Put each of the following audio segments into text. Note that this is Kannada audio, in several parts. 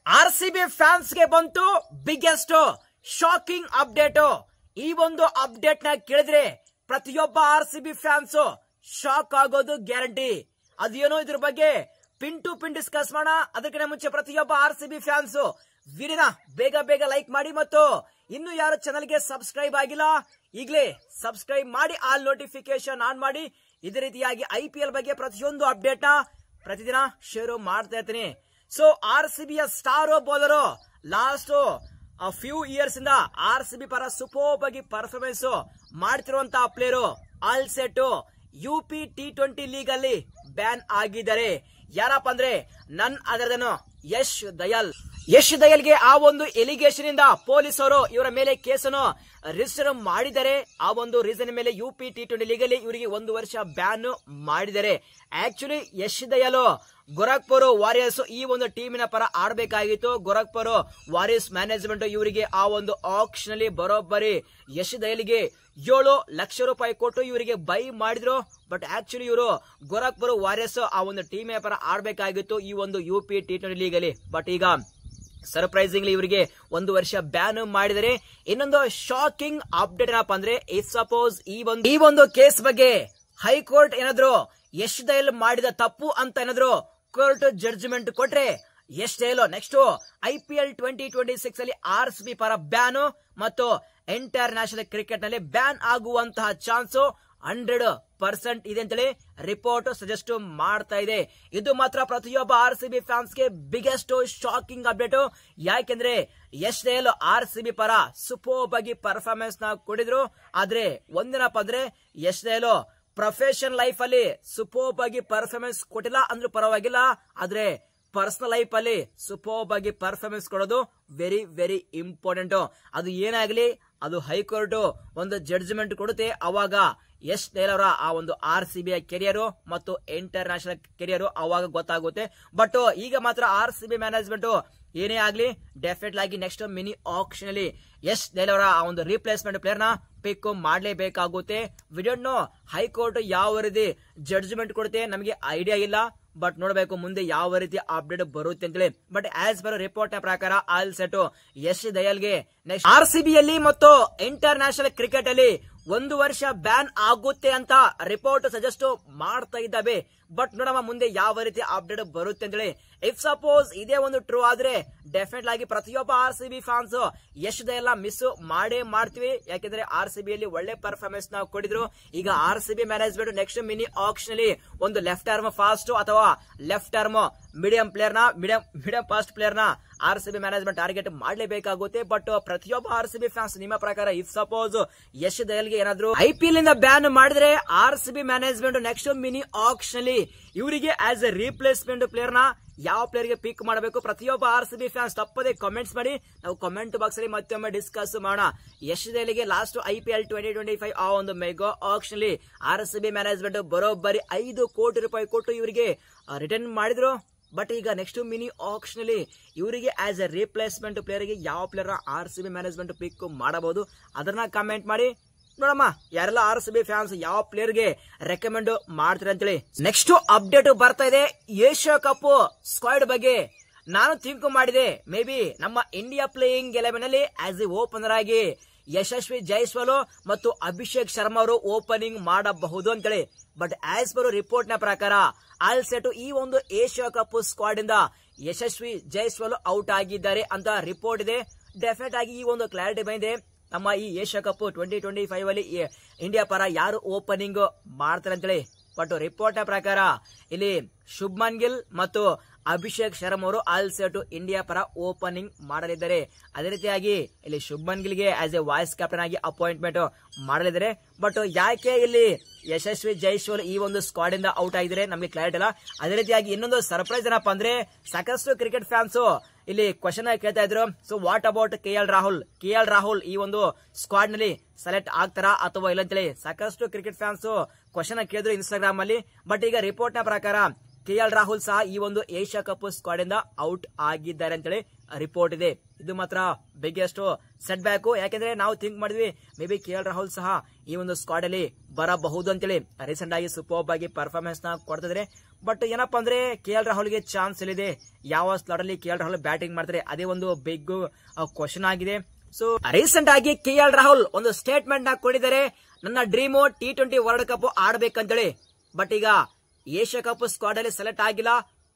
ಆರ್ಸಿಬಿ ಫ್ಯಾನ್ಸ್ ಗೆ ಬಂತು ಬಿಗ್ಗೆಸ್ಟ್ ಶಾಕಿಂಗ್ ಅಪ್ಡೇಟ್. ಈ ಒಂದು ಅಪ್ಡೇಟ್ ನ ಕೇಳಿದ್ರೆ ಪ್ರತಿಯೊಬ್ಬ ಆರ್ಸಿಬಿ ಫ್ಯಾನ್ಸ್ ಶಾಕ್ ಆಗೋದು ಗ್ಯಾರಂಟಿ. ಅದೇನೋ ಇದ್ರ ಬಗ್ಗೆ ಪಿನ್ ಟು ಪಿನ್ ಡಿಸ್ಕಸ್ ಮಾಡೋಣ. ಅದಕ್ಕಿಂತ ಮುಂಚೆ ಪ್ರತಿಯೊಬ್ಬ ಆರ್ಸಿಬಿ ಫ್ಯಾನ್ಸ್ ವಿಡಿಯೋನ ಬೇಗ ಲೈಕ್ ಮಾಡಿ ಮತ್ತು ಇನ್ನು ಯಾರು ಚಾನಲ್ ಗೆ ಸಬ್ಸ್ಕ್ರೈಬ್ ಆಗಿಲ್ಲ ಈಗಲೇ ಸಬ್ಸ್ಕ್ರೈಬ್ ಮಾಡಿ, ಆಲ್ ನೋಟಿಫಿಕೇಶನ್ ಆನ್ ಮಾಡಿ. ಇದೇ ರೀತಿಯಾಗಿ ಐಪಿಎಲ್ ಬಗ್ಗೆ ಪ್ರತಿಯೊಂದು ಅಪ್ಡೇಟ್ ನ ಪ್ರತಿದಿನ ಶೇರ್ ಮಾಡ್ತಾ ಇರ್ತೀನಿ. ಸೊ ಆರ್ಸಿಬಿಯ star bowler last few years ಇಂದ ಆರ್ಸಿಬಿ ಪರ ಸೂಪರ್ ಆಗಿ ಪರ್ಫಾರ್ಮೆನ್ಸ್ ಮಾಡ್ತಿರುವಂತಹ ಪ್ಲೇಯರ್ ಆಲ್ಸೆಟ್ ಯುಪಿ T20 ಲೀಗ್ ಅಲ್ಲಿ ಬ್ಯಾನ್ ಆಗಿದ್ದಾರೆ. ಯಾರಪ್ಪ ಅಂದ್ರೆ ನನ್ ಅದರದನು ಯಶ್ ದಯಾಲ್ಗೆ ಆ ಒಂದು ಎಲಿಗೇಷನ್ ಇಂದ ಪೊಲೀಸರು ಇವರ ಮೇಲೆ ಕೇಸನ್ನು ರಿಜಿಸ್ಟರ್ ಮಾಡಿದ್ದಾರೆ. ಆ ಒಂದು ರೀಸನ್ ಮೇಲೆ ಯುಪಿ T20 ಲೀಗ್ ಅಲ್ಲಿ ಇವರಿಗೆ 1 ವರ್ಷ ಬ್ಯಾನ್ ಮಾಡಿದ್ದಾರೆ. ಆಕ್ಚುಲಿ ಯಶ್ ದಯಾಲ್ ಗೋರಖ್ಪುರ್ ವಾರಿಯರ್ಸ್ ಈ ಒಂದು ಟೀಮಿನ ಪರ ಆಡಬೇಕಾಗಿತ್ತು. ಗೋರಖ್ಪುರ್ ವಾರಿಯರ್ಸ್ ಮ್ಯಾನೇಜ್ಮೆಂಟ್ ಇವರಿಗೆ ಆ ಒಂದು ಆಕ್ಷನ್ ಅಲ್ಲಿ ಬರೋಬ್ಬರಿ ಯಶ್ ದಯಾಲ್ಗೆ 7 ಲಕ್ಷ ರೂಪಾಯಿ ಕೊಟ್ಟು ಇವರಿಗೆ ಬೈ ಮಾಡಿದ್ರು. ಬಟ್ ಆಕ್ಚುಲಿ ಇವರು ಗೋರಖ್ಪುರ್ ವಾರಿಯರ್ಸ್ ಆ ಒಂದು ಟೀಮಿನ ಪರ ಆಡಬೇಕಾಗಿತ್ತು ಈ ಒಂದು ಯುಪಿ T20 ಲೀಗ್ ಅಲ್ಲಿ. ಬಟ್ ಈಗ ಸರ್ಪ್ರೈಸಿಂಗ್ಲಿ ಇವರಿಗೆ 1 ವರ್ಷ ಬ್ಯಾನ್ ಮಾಡಿದರೆ. ಇನ್ನೊಂದು ಶಾಕಿಂಗ್ ಅಪ್ಡೇಟ್ ಏನಪ್ಪಾ ಅಂದ್ರೆ, ಇಫ್ ಸಪೋಸ್ ಈ ಒಂದು ಕೇಸ್ ಬಗ್ಗೆ ಹೈಕೋರ್ಟ್ ಏನಾದ್ರು ಯಶ್ ದಯಾಲ್ ಮಾಡಿದ ತಪ್ಪು ಅಂತ ಏನಾದ್ರು ಕೋರ್ಟ್ ಜಡ್ಜ್ಮೆಂಟ್ ಕೊಟ್ರೆ ಯಶ್ ದಯಾಲ್ ನೆಕ್ಸ್ಟ್ IPL 2026 ಅಲ್ಲಿ ಆರ್ಸಿಬಿ ಪರ ಬ್ಯಾನ್ ಮತ್ತು ಎಂಟೈರ್ ನ್ಯಾಷನಲ್ ಕ್ರಿಕೆಟ್ ನಲ್ಲಿ ಬ್ಯಾನ್ ಆಗುವಂತಹ ಚಾನ್ಸ್ 100% ಇದೆ ಅಂತೇಳಿ ರಿಪೋರ್ಟ್ ಸಜೆಸ್ಟ್ ಮಾಡ್ತಾ ಇದೆ. ಇದು ಮಾತ್ರ ಪ್ರತಿಯೊಬ್ಬ ಆರ್ಸಿಬಿ ಫ್ಯಾನ್ಸ್ ಗೆ ಬಿಗ್ಗೆಸ್ಟ್ ಶಾಕಿಂಗ್ ಅಪ್ಡೇಟ್. ಯಾಕೆಂದ್ರೆ ಯಶ್ ದಯಾಲ್ ಆರ್ಸಿಬಿ ಪರ ಸೂಪರ್ ಆಗಿ ಪರ್ಫಾರ್ಮೆನ್ಸ್ ನ ಕೊಡಿದ್ರು. ಆದ್ರೆ ಒಂದಿನಪ್ಪ ಅಂದ್ರೆ ಯಶ್ ದಯಾಲ್ ಪ್ರೊಫೆಷನಲ್ ಲೈಫ್ ಅಲ್ಲಿ ಸೂಪರ್ ಆಗಿ ಪರ್ಫಾರ್ಮೆನ್ಸ್ ಕೊಟ್ಟಿಲ್ಲ ಅಂದ್ರೂ ಪರವಾಗಿಲ್ಲ, ಆದ್ರೆ ಪರ್ಸನಲ್ ಲೈಫ್ ಅಲ್ಲಿ ಸೂಪರ್ ಆಗಿ ಪರ್ಫಾರ್ಮೆನ್ಸ್ ಕೊಡೋದು ವೆರಿ ಇಂಪಾರ್ಟೆಂಟ್. ಅದು ಏನಾಗ್ಲಿ ಅದು ಹೈಕೋರ್ಟ್ ಒಂದು ಜಡ್ಜ್ಮೆಂಟ್ ಕೊಡುತ್ತೆ. ಅವಾಗ ಯಶ್ ದಯಾಲ್ ಅವರ ಆ ಒಂದು ಆರ್ಸಿಬಿ ಕೆರಿಯರ್ ಮತ್ತು ಇಂಟರ್ ನ್ಯಾಷನಲ್ ಕೆರಿಯರ್ ಅವಾಗ ಗೊತ್ತಾಗುತ್ತೆ. ಬಟ್ ಈಗ ಮಾತ್ರ ಆರ್ಸಿಬಿ ಮ್ಯಾನೇಜ್ಮೆಂಟ್ ಏನೇ ಆಗ್ಲಿ ಡೆಫಿನೆಟ್ ಆಗಿ ನೆಕ್ಸ್ಟ್ ಮಿನಿ ಆಕ್ಷನ್ ಅಲ್ಲಿ ಯಶ್ ದಯಾಲ್ ಅವರ ಆ ಒಂದು ರಿಪ್ಲೇಸ್ಮೆಂಟ್ ಪ್ಲೇಯರ್ ನ ಪಿಕ್ ಮಾಡಲೇಬೇಕಾಗುತ್ತೆ. ವಿಡಿಯೋ ಹೈಕೋರ್ಟ್ ಯಾವ ರೀತಿ ಜಡ್ಜ್ಮೆಂಟ್ ಕೊಡುತ್ತೆ ನಮಗೆ ಐಡಿಯಾ ಇಲ್ಲ. ಬಟ್ ನೋಡಬೇಕು ಮುಂದೆ ಯಾವ ರೀತಿ ಅಪ್ಡೇಟ್ ಬರುತ್ತೆ ಅಂತೇಳಿ. ಬಟ್ ಆಸ್ ಪರ್ ರಿಪೋರ್ಟ್ ನ ಪ್ರಕಾರ ಆಲ್ಸೆಟ್ ಯಶ್ ದಯಾಲ್ಗೆ ನೆಕ್ಸ್ಟ್ ಆರ್ಸಿಬಿಯಲ್ಲಿ ಮತ್ತು ಇಂಟರ್ ನ್ಯಾಷನಲ್ ಕ್ರಿಕೆಟ್ ಅಲ್ಲಿ 1 ವರ್ಷ ಬ್ಯಾನ್ ಆಗುತ್ತೆ ಅಂತ ರಿಪೋರ್ಟ್ ಸಜೆಸ್ಟ್ ಮಾಡ್ತಾ ಇದ್ದಾವೆ. ಬಟ್ ನೋಡಮ್ಮ ಮುಂದೆ ಯಾವ ರೀತಿ ಅಪ್ಡೇಟ್ ಬರುತ್ತೆ ಅಂತೇಳಿ. ಇಫ್ ಸಪೋಸ್ ಇದೇ ಒಂದು ಟ್ರೂ ಆದ್ರೆ ಡೆಫಿನೆಟ್ ಆಗಿ ಪ್ರತಿಯೊಬ್ಬ RCB fans Yash Dayal miss ಮಾಡೇ ಮಾಡ್ತೀವಿ. ಯಾಕೆಂದ್ರೆ ಆರ್ಸಿಬಿ ಅಲ್ಲಿ ಒಳ್ಳೆ ಪರ್ಫಾರ್ಮೆನ್ಸ್ ನಾವು ಕೊಡಿದ್ರು. ಈಗ RCB management next mini action ಅಲ್ಲಿ ಒಂದು ಲೆಫ್ಟ್ ಆರ್ಮ್ ಫಾಸ್ಟ್ ಅಥವಾ left arm medium fast player ನ ಆರ್ಸಿಬಿ ಮ್ಯಾನೇಜ್ಮೆಂಟ್ ಟಾರ್ಗೆಟ್ ಮಾಡಲೇಬೇಕಾಗುತ್ತೆ. ಬಟ್ ಪ್ರತಿಯೊಬ್ಬ ಆರ್ಸಿಬಿ ಫ್ಯಾನ್ಸ್ ನಿಮ್ಮ ಪ್ರಕಾರ ಇಫ್ ಸಪೋಸ್ ಯಶ್ ದಯಾಲ್ಗೆ ಏನಾದ್ರು IPL ಇಂದ ಬ್ಯಾನ್ ಮಾಡಿದ್ರೆ RCB management next mini action ಅಲ್ಲಿ ಇವರಿಗೆ ಆಸ್ ಎ ರಿಪ್ಲೇಸ್ಮೆಂಟ್ ಪ್ಲೇಯರ್ ನ ಯಾವ ಪ್ಲೇಯರ್ ಗೆ ಪಿಕ್ ಮಾಡಬೇಕು ಪ್ರತಿಯೊಬ್ಬ ಆರ್ಸಿಬಿ ಫ್ಯಾನ್ಸ್ ತಪ್ಪದೆ ಕಾಮೆಂಟ್ಸ್ ಮಾಡಿ. ನಾವು ಕಾಮೆಂಟ್ ಬಾಕ್ಸ್ ಅಲ್ಲಿ ಮತ್ತೊಮ್ಮೆ ಡಿಸ್ಕಸ್ ಮಾಡೋಣ. ಯಶ್ ದಯಾಲ್ಗೆ ಲಾಸ್ಟ್ IPL 2025 ಆ ಒಂದು ಮೆಗಾ ಆಕ್ಷನ್ ಅಲ್ಲಿ ಆರ್ಸಿಬಿ ಮ್ಯಾನೇಜ್ಮೆಂಟ್ ಬರೋಬ್ಬರಿ 5 ಕೋಟಿ ರೂಪಾಯಿ ಕೊಟ್ಟು ಇವರಿಗೆ ರಿಟರ್ನ್ ಮಾಡಿದ್ರು. ಬಟ್ ಈಗ ನೆಕ್ಸ್ಟ್ ಮಿನಿ ಆಕ್ಷನ್ ಅಲ್ಲಿ ಇವರಿಗೆ ಆಸ್ ಎ ರಿಪ್ಲೇಸ್ಮೆಂಟ್ ಪ್ಲೇಯರ್ ಗೆ ಯಾವ ಪ್ಲೇಯರ್ ಆರ್ಸಿಬಿ ಮ್ಯಾನೇಜ್ಮೆಂಟ್ ಪಿಕ್ ಮಾಡಬಹುದು ಅದನ್ನ ಕಮೆಂಟ್ ಮಾಡಿ ನೋಡಮ್ಮ. ಯಾರೆಲ್ಲ ಆರ್ಸಿಬಿ ಫ್ಯಾನ್ಸ್ ಯಾವ ಪ್ಲೇಯರ್ ಗೆ ರೆಕಮೆಂಡ್ ಮಾಡ್ತಾರೆ ಅಂತೇಳಿ. ನೆಕ್ಸ್ಟ್ ಅಪ್ಡೇಟ್ ಬರ್ತಾ ಇದೆ ಏಷ್ಯಾ ಕಪ್ ಸ್ಕ್ವಾಡ್ ಬಗ್ಗೆ. ನಾನು ಥಿಂಕ್ ಮಾಡಿದೆ ಮೇ ಬಿ ನಮ್ಮ ಇಂಡಿಯಾ ಪ್ಲೇಯಿಂಗ್ 11 ಅಲ್ಲಿ ಆಸ್ ಎ ಓಪನರ್ ಆಗಿ ಯಶಸ್ವಿ ಜೈಸ್ವಾಲ್ ಮತ್ತು ಅಭಿಷೇಕ್ ಶರ್ಮಾ ಅವರು ಓಪನಿಂಗ್ ಮಾಡಬಹುದು ಅಂತೇಳಿ. ಬಟ್ ಆಸ್ ಪರ್ ರಿಪೋರ್ಟ್ ನ ಪ್ರಕಾರ ಆಲ್ಸೆಟ್ ಈ ಒಂದು ಏಷ್ಯಾ ಕಪ್ ಸ್ಕ್ವಾಡ್ ಇಂದ ಯಶಸ್ವಿ ಜೈಸ್ವಾಲ್ ಔಟ್ ಆಗಿದ್ದಾರೆ ಅಂತ ರಿಪೋರ್ಟ್ ಇದೆ. ಡೆಫಿನೆಟ್ ಆಗಿ ಈ ಒಂದು ಕ್ಲಾರಿಟಿ ಬಂದಿದೆ. ನಮ್ಮ ಈ ಏಷ್ಯಾ ಕಪ್ 2025 ಅಲ್ಲಿ ಇಂಡಿಯಾ ಪರ ಯಾರು ಓಪನಿಂಗ್ ಮಾಡ್ತಾರೆ ಅಂತೇಳಿ. ಬಟ್ ರಿಪೋರ್ಟ್ ನ ಪ್ರಕಾರ ಇಲ್ಲಿ ಶುಭ್ಮನ್ ಗಿಲ್ ಮತ್ತು ಅಭಿಷೇಕ್ ಶರ್ಮಾ ಅವರು ಆಲ್ಸೆಟ್ ಇಂಡಿಯಾ ಪರ ಓಪನಿಂಗ್ ಮಾಡಲಿದ್ದಾರೆ. ಅದೇ ರೀತಿಯಾಗಿ ಇಲ್ಲಿ ಶುಭ್ಮನ್ ಗಿಲ್ಗೆ ಆಸ್ ಎ ವೈಸ್ ಕ್ಯಾಪ್ಟನ್ ಆಗಿ ಅಪಾಯಿಂಟ್ಮೆಂಟ್ ಮಾಡಲಿದ್ದಾರೆ. ಬಟ್ ಯಾಕೆ ಇಲ್ಲಿ ಯಶಸ್ವಿ ಜೈಸ್ವಾಲ್ ಈ ಒಂದು ಸ್ಕ್ವಾಡ್ ಇಂದ ಔಟ್ ಆಗಿದ್ದಾರೆ ನಮಗೆ ಕ್ಲಾರಿಟಿ ಇಲ್ಲ. ಅದೇ ರೀತಿಯಾಗಿ ಇನ್ನೊಂದು ಸರ್ಪ್ರೈಸ್ ಏನಪ್ಪಾ ಅಂದ್ರೆ, ಸಾಕಷ್ಟು ಕ್ರಿಕೆಟ್ ಫ್ಯಾನ್ಸ್ ಇಲ್ಲಿ ಕ್ವಶನ್ ಕೇಳ್ತಾ ಇದ್ರು. So what about KL Rahul ಈ ಒಂದು ಸ್ಕ್ವಾಡ್ ನಲ್ಲಿ ಸೆಲೆಕ್ಟ್ ಆಗ್ತಾರಾ ಅಥವಾ ಇಲ್ಲ ಅಂತೇಳಿ ಸಾಕಷ್ಟು ಕ್ರಿಕೆಟ್ ಫ್ಯಾನ್ಸ್ ಕ್ವಶನ್ ಕೇಳಿದ್ರು ಇನ್ಸ್ಟಾಗ್ರಾಮ್ ಅಲ್ಲಿ. ಬಟ್ ಈಗ ರಿಪೋರ್ಟ್ ನ ಪ್ರಕಾರ KL ರಾಹುಲ್ ಸಹ ಈ ಒಂದು ಏಷ್ಯಾ ಕಪ್ ಸ್ಕ್ವಾಡ್ ಇಂದ ಔಟ್ ಆಗಿದ್ದಾರೆ ಅಂತೇಳಿ ರಿಪೋರ್ಟ್ ಇದೆ. ಇದು ಮಾತ್ರ ಬಿಗ್ಗೆಸ್ಟ್ ಸೆಟ್ ಬ್ಯಾಕ್. ಯಾಕೆಂದ್ರೆ ನಾವು ಥಿಂಕ್ ಮಾಡಿದ್ವಿ ಮೇ ಬಿ KL ರಾಹುಲ್ ಸಹ ಈ ಒಂದು ಸ್ಕ್ವಾಡ್ ಅಲ್ಲಿ ಬರಬಹುದು ಅಂತೇಳಿ. ರೀಸೆಂಟ್ ಆಗಿ ಸೂಪರ್ ಆಗಿ ಪರ್ಫಾರ್ಮೆನ್ಸ್ ನ ಕೊಡ್ತಿದ್ರೆ. ಬಟ್ ಏನಪ್ಪಾ ಅಂದ್ರೆ KL ರಾಹುಲ್ಗೆ ಚಾನ್ಸ್ ಇದೆ. ಯಾವ ಸ್ಲಾಟ್ ಅಲ್ಲಿ KL ರಾಹುಲ್ ಬ್ಯಾಟಿಂಗ್ ಮಾಡ್ತಾರೆ ಅದೇ ಒಂದು ಬಿಗ್ ಕ್ವಶನ್ ಆಗಿದೆ. ಸೊ ರೀಸೆಂಟ್ ಆಗಿ KL ರಾಹುಲ್ ಒಂದು ಸ್ಟೇಟ್ಮೆಂಟ್ ನ ಕೊಟ್ಟಿದ್ದಾರೆ, ನನ್ನ ಡ್ರೀಮು T20 ವರ್ಲ್ಡ್ ಕಪ್ ಆಡ್ಬೇಕಂತೇಳಿ. ಬಟ್ ಈಗ ಏಷ್ಯಾ ಕಪ್ ಸ್ಕ್ವಾಡ್ ಅಲ್ಲಿ ಸೆಲೆಕ್ಟ್ ಆಗಿಲ್ಲ.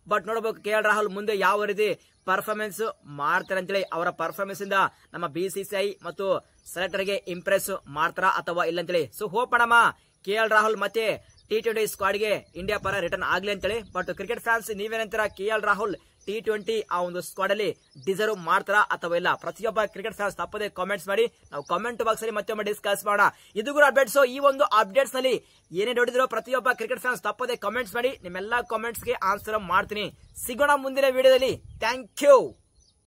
ಬಟ್ ನೋಡಬೇಕು KL ರಾಹುಲ್ ಮುಂದೆ ಯಾವ ರೀತಿ ಪರ್ಫಾರ್ಮೆನ್ಸ್ ಮಾಡ್ತಾರೆ ಅಂತೇಳಿ. ಅವರ ಪರ್ಫಾರ್ಮೆನ್ಸ್ ಇಂದ ನಮ್ಮ BCCI ಮತ್ತು ಸೆಲೆಕ್ಟರ್ ಗೆ ಇಂಪ್ರೆಸ್ ಮಾಡ್ತಾರ ಅಥವಾ ಇಲ್ಲ ಅಂತೇಳಿ. ಸೊ ಹೋಪ್ ಮಾಡಮ್ಮ KL ರಾಹುಲ್ ಮತ್ತೆ T20 ಸ್ಕ್ವಾಡ್ ಗೆ ಇಂಡಿಯಾ ಪರ ರಿಟರ್ನ್ ಆಗ್ಲಿ ಅಂತೇಳಿ. ಬಟ್ ಕ್ರಿಕೆಟ್ ಫ್ಯಾನ್ಸ್ ನೀವೇನಂತೀರ, KL ರಾಹುಲ್ T20 ಆ ಒಂದು ಸ್ಕ್ವಾಡ್ ಅಲ್ಲಿ ಡಿಸರ್ವ್ ಮಾಡ್ತಾರಾ ಅಥವಾ ಇಲ್ಲ? ಪ್ರತಿಯೊಬ್ಬ ಕ್ರಿಕೆಟ್ ಫ್ಯಾನ್ಸ್ ತಪ್ಪದೆ ಕಾಮೆಂಟ್ಸ್ ಮಾಡಿ, ನಾವು ಕಾಮೆಂಟ್ ಬಾಕ್ಸ್ ಅಲ್ಲಿ ಮತ್ತೊಮ್ಮೆ ಡಿಸ್ಕಸ್ ಮಾಡೋಣ. ಇದು ಕೂಡ ಅಪ್ಡೇಟ್ಸ್. ಈ ಒಂದು ಅಪ್ಡೇಟ್ಸ್ ನಲ್ಲಿ ಏನೇ ನೋಡಿದ್ರು ಪ್ರತಿಯೊಬ್ಬ ಕ್ರಿಕೆಟ್ ಫ್ಯಾನ್ಸ್ ತಪ್ಪದೆ ಕಾಮೆಂಟ್ಸ್ ಮಾಡಿ, ನಿಮ್ಮೆಲ್ಲಾ ಕಾಮೆಂಟ್ಸ್ ಗೆ ಆನ್ಸರ್ ಮಾಡ್ತೀನಿ. ಸಿಗೋಣ ಮುಂದಿನ ವಿಡಿಯೋದಲ್ಲಿ. Thank you.